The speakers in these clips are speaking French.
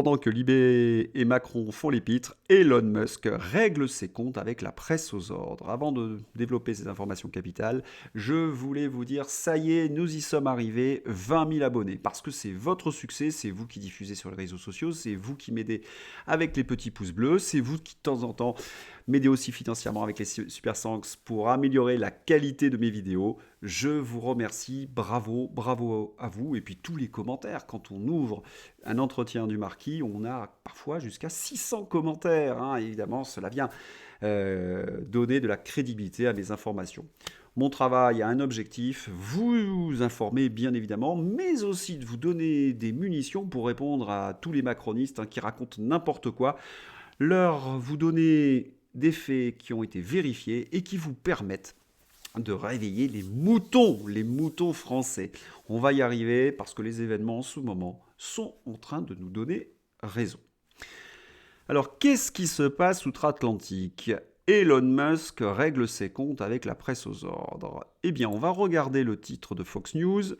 pendant que Libé et Macron font les pitres, Elon Musk règle ses comptes avec la presse aux ordres. Avant de développer ces informations capitales, je voulais vous dire, ça y est, nous y sommes arrivés, 20 000 abonnés. Parce que c'est votre succès, c'est vous qui diffusez sur les réseaux sociaux, c'est vous qui m'aidez avec les petits pouces bleus, c'est vous qui de temps en temps m'aidez aussi financièrement avec les Super Thanks pour améliorer la qualité de mes vidéos. Je vous remercie, bravo, bravo à vous. Et puis tous les commentaires, quand on ouvre un entretien du marquis, on a parfois jusqu'à 600 commentaires. Hein. Évidemment, cela vient donner de la crédibilité à mes informations. Mon travail a un objectif, vous informer bien évidemment, mais aussi de vous donner des munitions pour répondre à tous les macronistes qui racontent n'importe quoi, vous donner des faits qui ont été vérifiés et qui vous permettent de réveiller les moutons français. On va y arriver parce que les événements en ce moment sont en train de nous donner raison. Alors, qu'est-ce qui se passe outre-Atlantique ? Elon Musk règle ses comptes avec la presse aux ordres. Eh bien, on va regarder le titre de Fox News.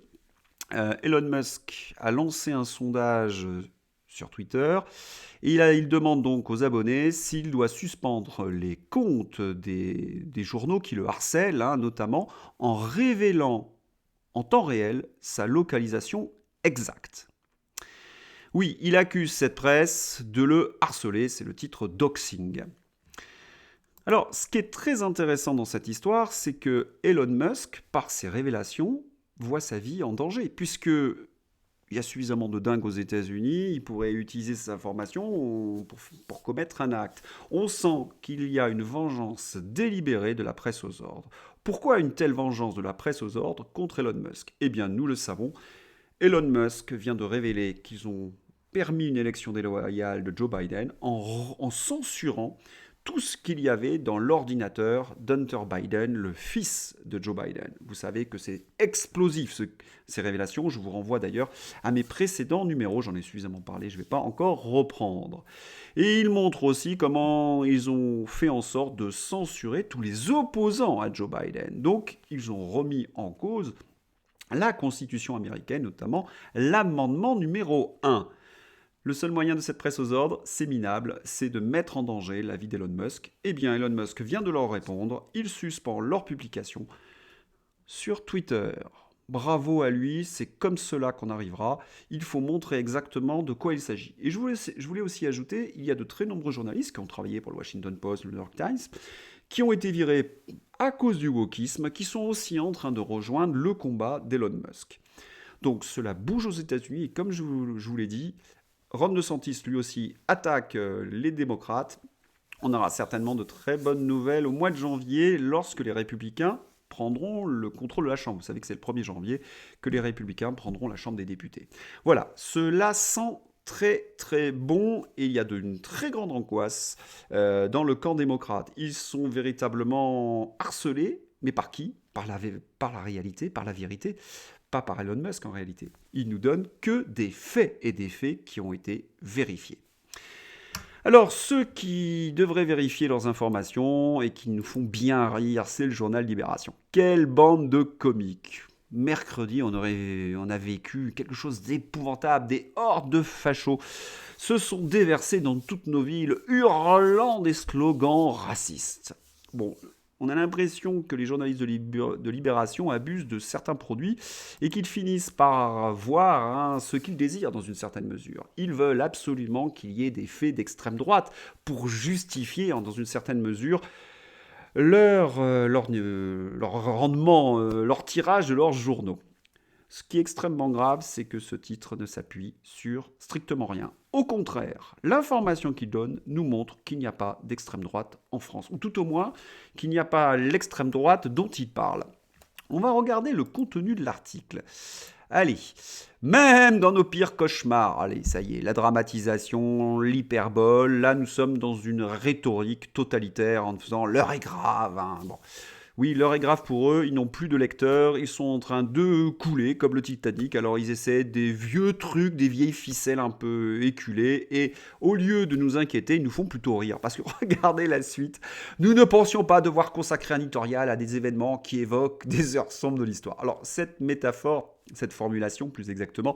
Elon Musk a lancé un sondage sur Twitter. Et il demande donc aux abonnés s'il doit suspendre les comptes des journaux qui le harcèlent, notamment en révélant en temps réel sa localisation exacte. Oui, il accuse cette presse de le harceler, c'est le titre doxing. Alors, ce qui est très intéressant dans cette histoire, c'est que Elon Musk, par ses révélations, voit sa vie en danger, puisque il y a suffisamment de dingues aux États-Unis, il pourrait utiliser ces informations pour commettre un acte. On sent qu'il y a une vengeance délibérée de la presse aux ordres. Pourquoi une telle vengeance de la presse aux ordres contre Elon Musk ? Eh bien, nous le savons, Elon Musk vient de révéler qu'ils ont permis une élection déloyale de Joe Biden en censurant tout ce qu'il y avait dans l'ordinateur d'Hunter Biden, le fils de Joe Biden. Vous savez que c'est explosif, ces révélations. Je vous renvoie d'ailleurs à mes précédents numéros. J'en ai suffisamment parlé, je ne vais pas encore reprendre. Et il montre aussi comment ils ont fait en sorte de censurer tous les opposants à Joe Biden. Donc, ils ont remis en cause la Constitution américaine, notamment l'amendement numéro 1. Le seul moyen de cette presse aux ordres, c'est minable, c'est de mettre en danger la vie d'Elon Musk. Eh bien, Elon Musk vient de leur répondre, il suspend leur publication sur Twitter. Bravo à lui, c'est comme cela qu'on arrivera. Il faut montrer exactement de quoi il s'agit. Et je voulais aussi ajouter, il y a de très nombreux journalistes qui ont travaillé pour le Washington Post, le New York Times, qui ont été virés à cause du wokisme, qui sont aussi en train de rejoindre le combat d'Elon Musk. Donc cela bouge aux États-Unis, et comme je vous l'ai dit, Ron DeSantis, lui aussi, attaque les démocrates. On aura certainement de très bonnes nouvelles au mois de janvier lorsque les républicains prendront le contrôle de la Chambre. Vous savez que c'est le 1er janvier que les républicains prendront la Chambre des députés. Voilà, cela sent très très bon et il y a une très grande angoisse dans le camp démocrate. Ils sont véritablement harcelés, mais par qui ? Par la réalité, par la vérité, pas par Elon Musk en réalité. Il nous donne que des faits et des faits qui ont été vérifiés. Alors, ceux qui devraient vérifier leurs informations et qui nous font bien rire, c'est le journal Libération. Quelle bande de comiques! Mercredi, on a vécu quelque chose d'épouvantable, des hordes de fachos se sont déversés dans toutes nos villes, hurlant des slogans racistes. Bon, on a l'impression que les journalistes de Libération abusent de certains produits et qu'ils finissent par voir ce qu'ils désirent dans une certaine mesure. Ils veulent absolument qu'il y ait des faits d'extrême droite pour justifier dans une certaine mesure leur rendement, leur tirage de leurs journaux. Ce qui est extrêmement grave, c'est que ce titre ne s'appuie sur strictement rien. Au contraire, l'information qu'il donne nous montre qu'il n'y a pas d'extrême droite en France, ou tout au moins qu'il n'y a pas l'extrême droite dont il parle. On va regarder le contenu de l'article. Allez, même dans nos pires cauchemars, allez, ça y est, la dramatisation, l'hyperbole, là nous sommes dans une rhétorique totalitaire en faisant « l'heure est grave ». Bon. Oui, l'heure est grave pour eux, ils n'ont plus de lecteurs, ils sont en train de couler comme le Titanic, alors ils essaient des vieux trucs, des vieilles ficelles un peu éculées, et au lieu de nous inquiéter, ils nous font plutôt rire, parce que regardez la suite, nous ne pensions pas devoir consacrer un éditorial à des événements qui évoquent des heures sombres de l'histoire. Alors cette métaphore, cette formulation plus exactement,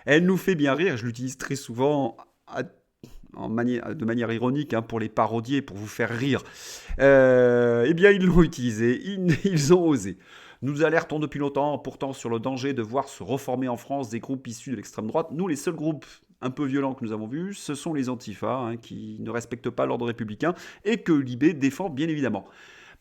elle nous fait bien rire, je l'utilise très souvent à- de manière ironique, hein, pour les parodier, pour vous faire rire. Eh bien, ils l'ont utilisé, ils ont osé. Nous alertons depuis longtemps, pourtant, sur le danger de voir se reformer en France des groupes issus de l'extrême droite. Nous, les seuls groupes un peu violents que nous avons vus, ce sont les Antifa, hein, qui ne respectent pas l'ordre républicain et que Libé défend bien évidemment.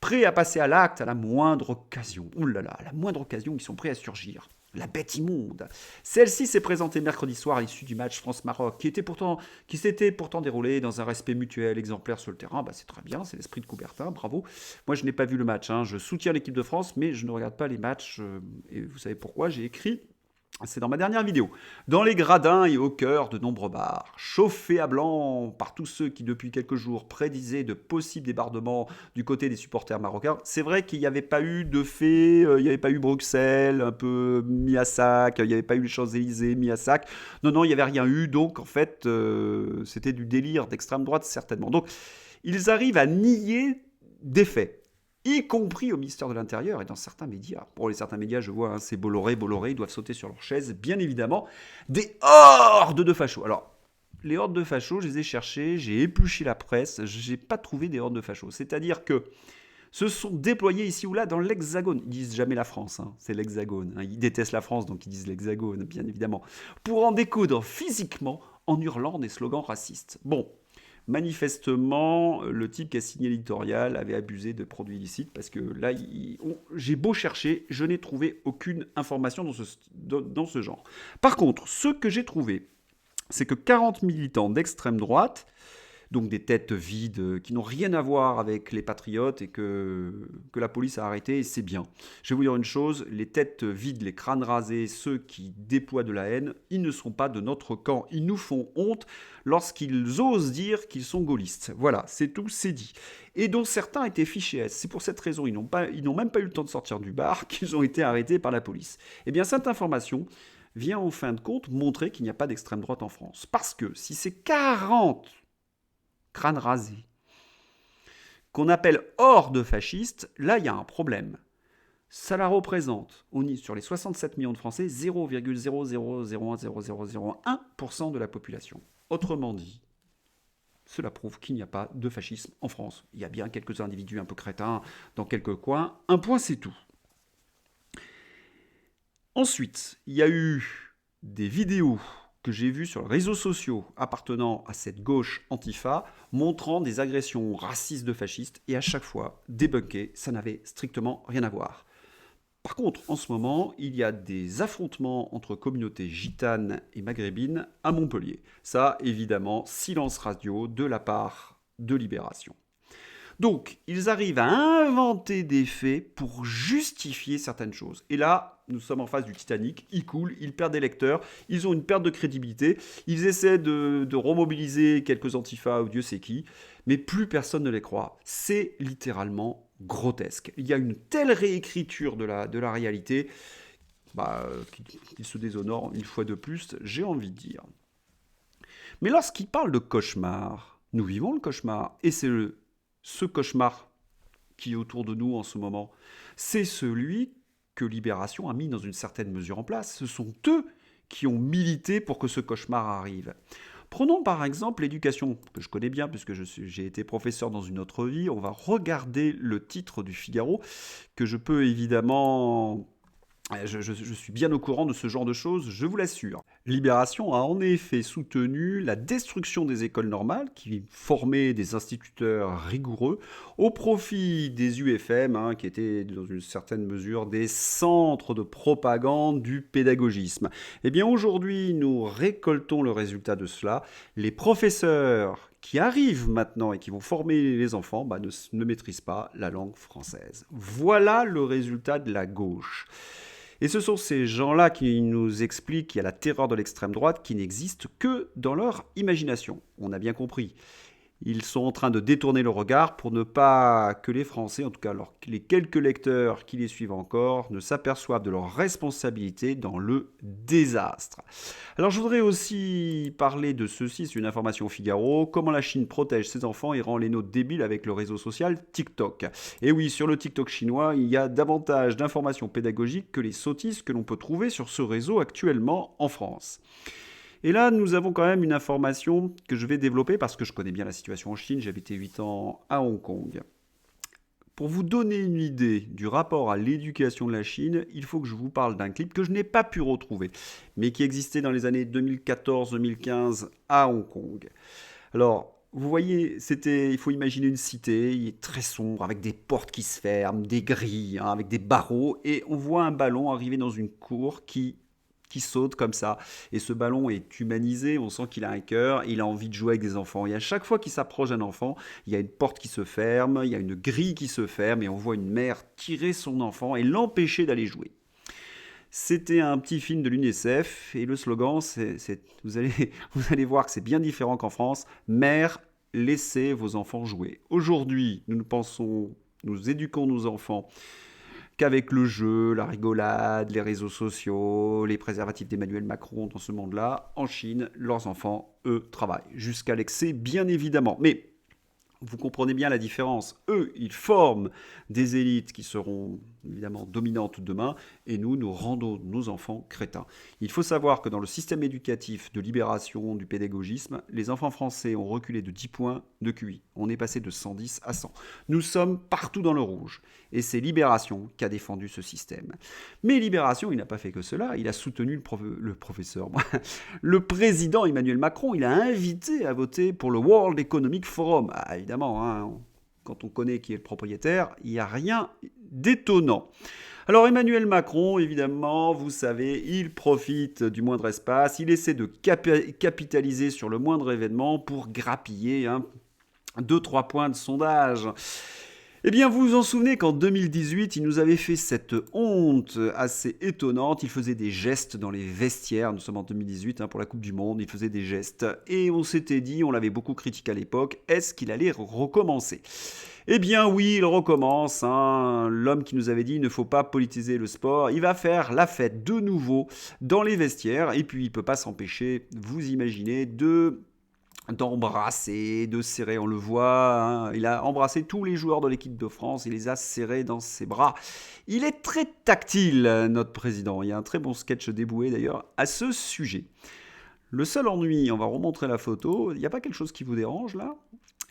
Prêts à passer à l'acte à la moindre occasion. Ouh là là, à la moindre occasion, ils sont prêts à surgir. La bête immonde. Celle-ci s'est présentée mercredi soir à l'issue du match France-Maroc, qui s'était pourtant déroulé dans un respect mutuel exemplaire sur le terrain. Bah, c'est très bien, c'est l'esprit de Coubertin, bravo. Moi, je n'ai pas vu le match, hein. Je soutiens l'équipe de France, mais je ne regarde pas les matchs. Et vous savez pourquoi? J'ai écrit c'est dans ma dernière vidéo. Dans les gradins et au cœur de nombreux bars, chauffés à blanc par tous ceux qui depuis quelques jours prédisaient de possibles débordements du côté des supporters marocains, c'est vrai qu'il n'y avait pas eu de fait, il n'y avait pas eu Bruxelles un peu mis à sac, il n'y avait pas eu les Champs-Élysées mis à sac. Non, non, il n'y avait rien eu, donc en fait, c'était du délire d'extrême droite certainement. Donc, ils arrivent à nier des faits, y compris au ministère de l'Intérieur et dans certains médias. Pour les certains médias, je vois, hein, c'est Bolloré, ils doivent sauter sur leur chaise, bien évidemment. Des hordes de fachos. Alors, les hordes de fachos, je les ai cherchées, j'ai épluché la presse, j'ai pas trouvé des hordes de fachos. C'est-à-dire que se sont déployés ici ou là dans l'Hexagone. Ils disent jamais la France, hein, c'est l'Hexagone. Hein. Ils détestent la France, donc ils disent l'Hexagone, bien évidemment. Pour en découdre physiquement en hurlant des slogans racistes. Bon, manifestement, le type qui a signé l'éditorial avait abusé de produits illicites parce que là, j'ai beau chercher, je n'ai trouvé aucune information dans ce genre. Par contre, ce que j'ai trouvé, c'est que 40 militants d'extrême droite, donc des têtes vides qui n'ont rien à voir avec les patriotes et que la police a arrêté, et c'est bien. Je vais vous dire une chose, les têtes vides, les crânes rasés, ceux qui déploient de la haine, ils ne sont pas de notre camp. Ils nous font honte lorsqu'ils osent dire qu'ils sont gaullistes. Voilà, c'est tout, c'est dit. Et dont certains étaient fichés S. C'est pour cette raison, ils n'ont même pas eu le temps de sortir du bar qu'ils ont été arrêtés par la police. Eh bien, cette information vient en fin de compte montrer qu'il n'y a pas d'extrême droite en France. Parce que si ces 40 crâne rasé, qu'on appelle horde fasciste, là il y a un problème. Ça la représente, sur les 67 millions de Français, 0,000100001% de la population. Autrement dit, cela prouve qu'il n'y a pas de fascisme en France. Il y a bien quelques individus un peu crétins dans quelques coins. Un point, c'est tout. Ensuite, il y a eu des vidéos que j'ai vues sur les réseaux sociaux appartenant à cette gauche antifa, montrant des agressions racistes de fascistes, et à chaque fois, débunkées, ça n'avait strictement rien à voir. Par contre, en ce moment, il y a des affrontements entre communautés gitanes et maghrébines à Montpellier. Ça, évidemment, silence radio de la part de Libération. Donc, ils arrivent à inventer des faits pour justifier certaines choses. Et là, nous sommes en face du Titanic, ils coulent, ils perdent des lecteurs, ils ont une perte de crédibilité, ils essaient de remobiliser quelques antifas ou Dieu sait qui, mais plus personne ne les croit. C'est littéralement grotesque. Il y a une telle réécriture de la réalité qu'il se déshonore une fois de plus, j'ai envie de dire. Mais lorsqu'il parle de cauchemar, nous vivons le cauchemar, et c'est ce cauchemar qui est autour de nous en ce moment, c'est celui que Libération a mis dans une certaine mesure en place. Ce sont eux qui ont milité pour que ce cauchemar arrive. Prenons par exemple l'éducation, que je connais bien puisque j'ai été professeur dans une autre vie. On va regarder le titre du Figaro, que je peux évidemment... Je suis bien au courant de ce genre de choses, je vous l'assure. Libération a en effet soutenu la destruction des écoles normales, qui formaient des instituteurs rigoureux, au profit des UFM, hein, qui étaient dans une certaine mesure des centres de propagande du pédagogisme. Eh bien aujourd'hui, nous récoltons le résultat de cela. Les professeurs qui arrivent maintenant et qui vont former les enfants ne maîtrisent pas la langue française. Voilà le résultat de la gauche. Et ce sont ces gens-là qui nous expliquent qu'il y a la terreur de l'extrême droite qui n'existe que dans leur imagination. On a bien compris. Ils sont en train de détourner le regard pour ne pas que les Français, en tout cas les quelques lecteurs qui les suivent encore, ne s'aperçoivent de leur responsabilité dans le désastre. Alors je voudrais aussi parler de ceci, c'est une information au Figaro, comment la Chine protège ses enfants et rend les nôtres débiles avec le réseau social TikTok. Et oui, sur le TikTok chinois, il y a davantage d'informations pédagogiques que les sottises que l'on peut trouver sur ce réseau actuellement en France. Et là, nous avons quand même une information que je vais développer parce que je connais bien la situation en Chine. J'ai habité 8 ans à Hong Kong. Pour vous donner une idée du rapport à l'éducation de la Chine, il faut que je vous parle d'un clip que je n'ai pas pu retrouver, mais qui existait dans les années 2014-2015 à Hong Kong. Alors, vous voyez, il faut imaginer une cité, il est très sombre, avec des portes qui se ferment, des grilles, hein, avec des barreaux, et on voit un ballon arriver dans une cour qui saute comme ça. Et ce ballon est humanisé, on sent qu'il a un cœur, il a envie de jouer avec des enfants. Et à chaque fois qu'il s'approche d'un enfant, il y a une porte qui se ferme, il y a une grille qui se ferme, et on voit une mère tirer son enfant et l'empêcher d'aller jouer. C'était un petit film de l'UNICEF et le slogan, vous allez, vous allez voir que c'est bien différent qu'en France. Mère, laissez vos enfants jouer. Aujourd'hui, nous éduquons nos enfants qu'avec le jeu, la rigolade, les réseaux sociaux, les préservatifs d'Emmanuel Macron dans ce monde-là. En Chine, leurs enfants, eux, travaillent. Jusqu'à l'excès, bien évidemment. Mais vous comprenez bien la différence. Eux, ils forment des élites qui seront évidemment dominantes demain, et nous rendons nos enfants crétins. Il faut savoir que dans le système éducatif de libération du pédagogisme, les enfants français ont reculé de 10 points de QI. On est passé de 110 à 100. Nous sommes partout dans le rouge. Et c'est Libération qui a défendu ce système. Mais Libération, il n'a pas fait que cela. Il a soutenu le président Emmanuel Macron. Il a invité à voter pour le World Economic Forum. Ah, évidemment, hein, quand on connaît qui est le propriétaire, il n'y a rien d'étonnant. Alors Emmanuel Macron, évidemment, vous savez, il profite du moindre espace, il essaie de capitaliser sur le moindre événement pour grappiller 2-3 points de sondage. Eh bien, vous vous en souvenez qu'en 2018, il nous avait fait cette honte assez étonnante. Il faisait des gestes dans les vestiaires. Nous sommes en 2018 pour la Coupe du Monde. Il faisait des gestes. Et on s'était dit, on l'avait beaucoup critiqué à l'époque, est-ce qu'il allait recommencer ? Eh bien oui, il recommence. L'homme qui nous avait dit, il ne faut pas politiser le sport. Il va faire la fête de nouveau dans les vestiaires. Et puis, il ne peut pas s'empêcher, vous imaginez, d'embrasser, de serrer, on le voit, il a embrassé tous les joueurs de l'équipe de France, il les a serrés dans ses bras. Il est très tactile, notre président. Il y a un très bon sketch dévoué d'ailleurs à ce sujet. Le seul ennui, on va remontrer la photo, il n'y a pas quelque chose qui vous dérange là ?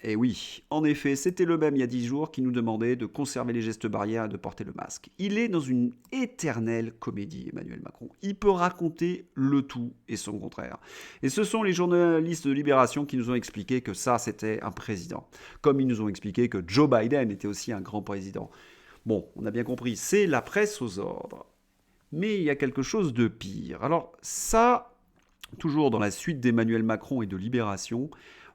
Eh oui, en effet, c'était le même il y a 10 jours qui nous demandait de conserver les gestes barrières et de porter le masque. Il est dans une éternelle comédie, Emmanuel Macron. Il peut raconter le tout et son contraire. Et ce sont les journalistes de Libération qui nous ont expliqué que ça, c'était un président. Comme ils nous ont expliqué que Joe Biden était aussi un grand président. Bon, on a bien compris, c'est la presse aux ordres. Mais il y a quelque chose de pire. Alors ça, toujours dans la suite d'Emmanuel Macron et de Libération,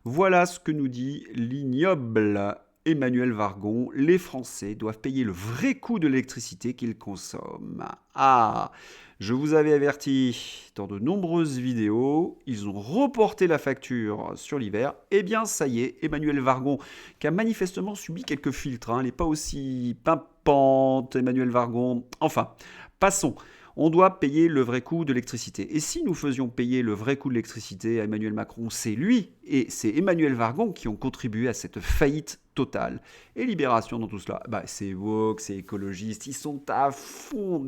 voilà ce que nous dit l'ignoble Emmanuel Vargon. Les Français doivent payer le vrai coût de l'électricité qu'ils consomment. Ah, je vous avais averti dans de nombreuses vidéos, ils ont reporté la facture sur l'hiver. Eh bien, ça y est, Emmanuel Vargon, qui a manifestement subi quelques filtres, elle n'est pas aussi pimpante, Emmanuel Vargon. Enfin, passons. On doit payer le vrai coût de l'électricité. Et si nous faisions payer le vrai coût de l'électricité à Emmanuel Macron, c'est lui et c'est Emmanuel Vargon qui ont contribué à cette faillite totale. Et Libération dans tout cela, c'est woke, c'est écologiste, ils sont à fond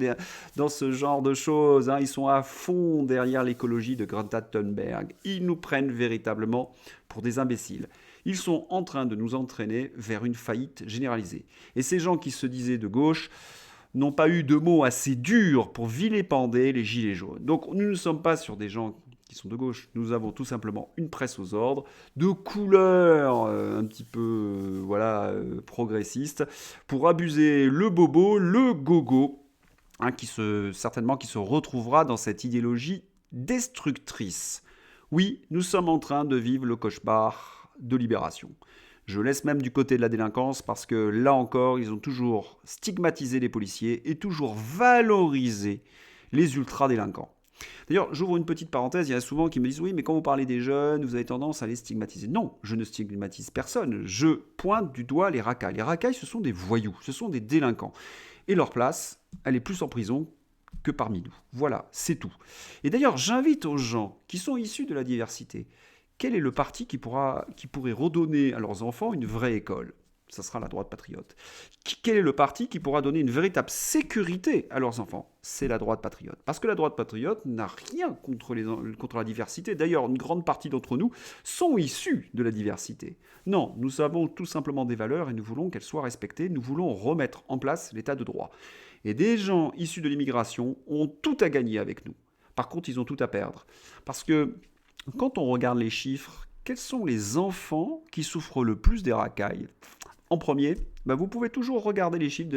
dans ce genre de choses, ils sont à fond derrière l'écologie de Greta Thunberg. Ils nous prennent véritablement pour des imbéciles. Ils sont en train de nous entraîner vers une faillite généralisée. Et ces gens qui se disaient de gauche n'ont pas eu de mots assez durs pour vilipender les gilets jaunes. Donc nous ne sommes pas sur des gens qui sont de gauche, nous avons tout simplement une presse aux ordres, de couleur un petit peu progressiste, pour abuser le bobo, le gogo, certainement qui se retrouvera dans cette idéologie destructrice. Oui, nous sommes en train de vivre le cauchemar de Libération. Je laisse même du côté de la délinquance parce que là encore, ils ont toujours stigmatisé les policiers et toujours valorisé les ultra-délinquants. D'ailleurs, j'ouvre une petite parenthèse, il y en a souvent qui me disent « Oui, mais quand vous parlez des jeunes, vous avez tendance à les stigmatiser. » Non, je ne stigmatise personne, je pointe du doigt les racailles. Les racailles, ce sont des voyous, ce sont des délinquants. Et leur place, elle est plus en prison que parmi nous. Voilà, c'est tout. Et d'ailleurs, j'invite aux gens qui sont issus de la diversité, quel est le parti qui pourrait redonner à leurs enfants une vraie école ? ça sera la droite patriote. Quel est le parti qui pourra donner une véritable sécurité à leurs enfants? C'est la droite patriote. Parce que la droite patriote n'a rien contre la diversité. D'ailleurs, une grande partie d'entre nous sont issus de la diversité. Non, nous avons tout simplement des valeurs et nous voulons qu'elles soient respectées. Nous voulons remettre en place l'état de droit. Et des gens issus de l'immigration ont tout à gagner avec nous. Par contre, ils ont tout à perdre. Parce que quand on regarde les chiffres, quels sont les enfants qui souffrent le plus des racailles? En premier, vous pouvez toujours regarder les chiffres,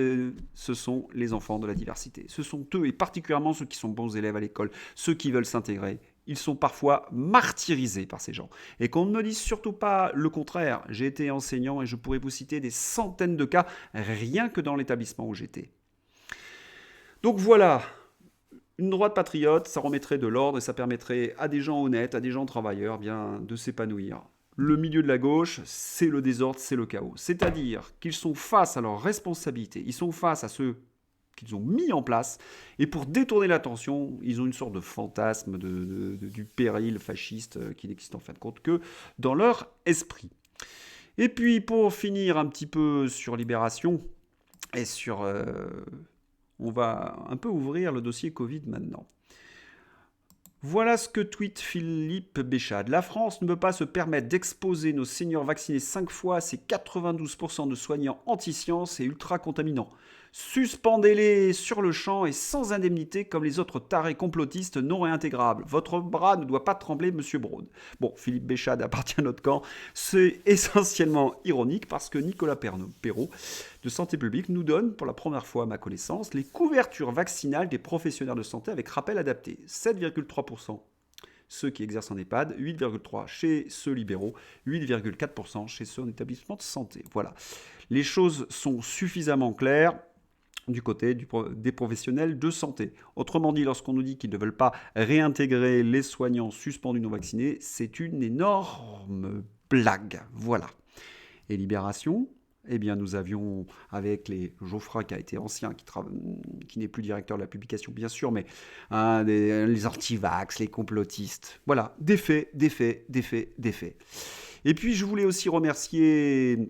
ce sont les enfants de la diversité. Ce sont eux, et particulièrement ceux qui sont bons élèves à l'école, ceux qui veulent s'intégrer. Ils sont parfois martyrisés par ces gens. Et qu'on ne me dise surtout pas le contraire. J'ai été enseignant et je pourrais vous citer des centaines de cas, rien que dans l'établissement où j'étais. Donc voilà, une droite patriote, ça remettrait de l'ordre et ça permettrait à des gens honnêtes, à des gens travailleurs, de s'épanouir. Le milieu de la gauche, c'est le désordre, c'est le chaos. C'est-à-dire qu'ils sont face à leurs responsabilités, ils sont face à ceux qu'ils ont mis en place, et pour détourner l'attention, ils ont une sorte de fantasme du péril fasciste qui n'existe en fin de compte que dans leur esprit. Et puis pour finir un petit peu sur Libération, et on va un peu ouvrir le dossier Covid maintenant. Voilà ce que tweet Philippe Béchade. La France ne peut pas se permettre d'exposer nos seniors vaccinés 5 fois à ces 92% de soignants anti-science et ultra-contaminants. Suspendez-les sur le champ et sans indemnité comme les autres tarés complotistes non réintégrables. Votre bras ne doit pas trembler, monsieur Braun. Bon, Philippe Béchade appartient à notre camp. C'est essentiellement ironique parce que Nicolas Perrault de Santé publique nous donne, pour la première fois à ma connaissance, les couvertures vaccinales des professionnels de santé avec rappel adapté. 7,3% ceux qui exercent en EHPAD, 8,3% chez ceux libéraux, 8,4% chez ceux en établissement de santé. Voilà. Les choses sont suffisamment claires du côté des professionnels de santé. Autrement dit, lorsqu'on nous dit qu'ils ne veulent pas réintégrer les soignants suspendus non vaccinés, c'est une énorme blague. Voilà. Et Libération, nous avions avec les Geoffroy qui a été ancien, qui n'est plus directeur de la publication bien sûr, mais les anti-vax, les complotistes. Voilà, des faits. Et puis je voulais aussi remercier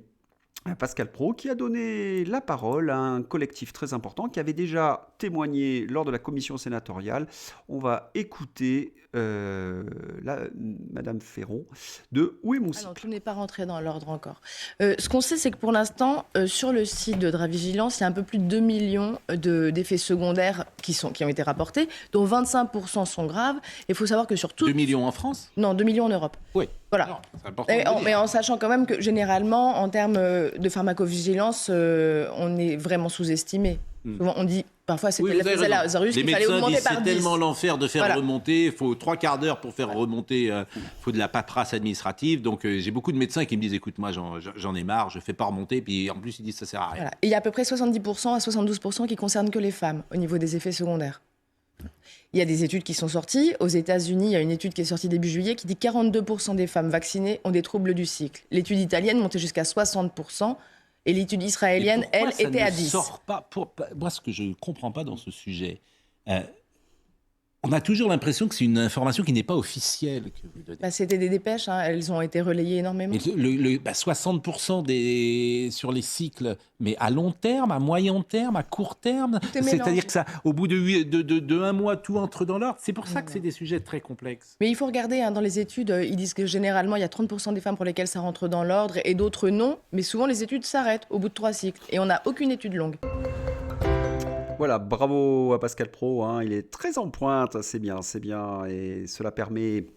Pascal Praud qui a donné la parole à un collectif très important qui avait déjà témoigné lors de la commission sénatoriale. On va écouter Madame Ferron de Où est mon cycle ? Alors, tout n'est pas rentré dans l'ordre encore. Ce qu'on sait, c'est que pour l'instant, sur le site de Dravigilance, il y a un peu plus de 2 millions d'effets secondaires qui ont été rapportés, dont 25% sont graves. Il faut savoir que sur tout... 2 millions en France ? Non, 2 millions en Europe. Oui. Voilà. Non, c'est important Mais en sachant quand même que généralement, en termes de pharmacovigilance, on est vraiment sous-estimé. Souvent, on dit, parfois, c'était la Lazarus qu'il fallait augmenter par 10. C'est tellement l'enfer de faire remonter. Il faut 3 quarts d'heure pour faire remonter. Il faut de la paperasse administrative. Donc, j'ai beaucoup de médecins qui me disent, écoute, moi, j'en ai marre, je ne fais pas remonter. Puis, en plus, ils disent, ça ne sert à rien. Voilà. Et il y a à peu près 70% à 72% qui concernent que les femmes au niveau des effets secondaires. Il y a des études qui sont sorties. Aux États-Unis, il y a une étude qui est sortie début juillet qui dit que 42% des femmes vaccinées ont des troubles du cycle. L'étude italienne montait jusqu'à 60%. Et l'étude israélienne, elle, était à 10. Moi, ce que je ne comprends pas dans ce sujet, on a toujours l'impression que c'est une information qui n'est pas officielle que vous donnez. C'était des dépêches, elles ont été relayées énormément. Mais 60% sur les cycles, mais à long terme, à moyen terme, à court terme, c'est-à-dire que ça, au bout de un mois, tout entre dans l'ordre. C'est pour ça que c'est des sujets très complexes. Mais il faut regarder, dans les études, ils disent que généralement, il y a 30% des femmes pour lesquelles ça rentre dans l'ordre et d'autres non. Mais souvent, les études s'arrêtent au bout de 3 cycles. Et on n'a aucune étude longue. Voilà, bravo à Pascal Praud, il est très en pointe, c'est bien, et cela permet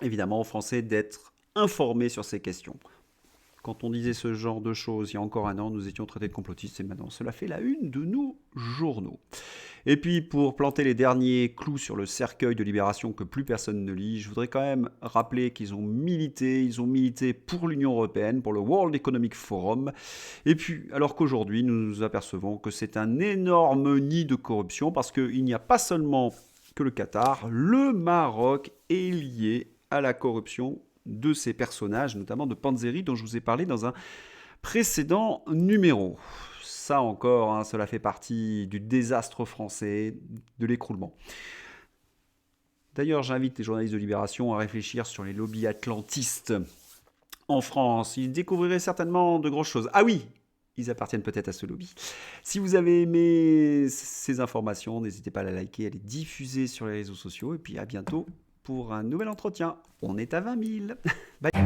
évidemment aux Français d'être informés sur ces questions. Quand on disait ce genre de choses il y a encore un an, nous étions traités de complotistes et maintenant cela fait la une de nos journaux. Et puis pour planter les derniers clous sur le cercueil de Libération que plus personne ne lit, je voudrais quand même rappeler qu'ils ont milité pour l'Union européenne, pour le World Economic Forum. Et puis alors qu'aujourd'hui nous nous apercevons que c'est un énorme nid de corruption parce qu'il n'y a pas seulement que le Qatar, le Maroc est lié à la corruption de ces personnages, notamment de Panzeri, dont je vous ai parlé dans un précédent numéro. Ça encore, cela fait partie du désastre français, de l'écroulement. D'ailleurs, j'invite les journalistes de Libération à réfléchir sur les lobbies atlantistes en France. Ils découvriraient certainement de grosses choses. Ah oui, ils appartiennent peut-être à ce lobby. Si vous avez aimé ces informations, n'hésitez pas à la liker, à les diffuser sur les réseaux sociaux. Et puis à bientôt pour un nouvel entretien. On est à 20 000. Bye.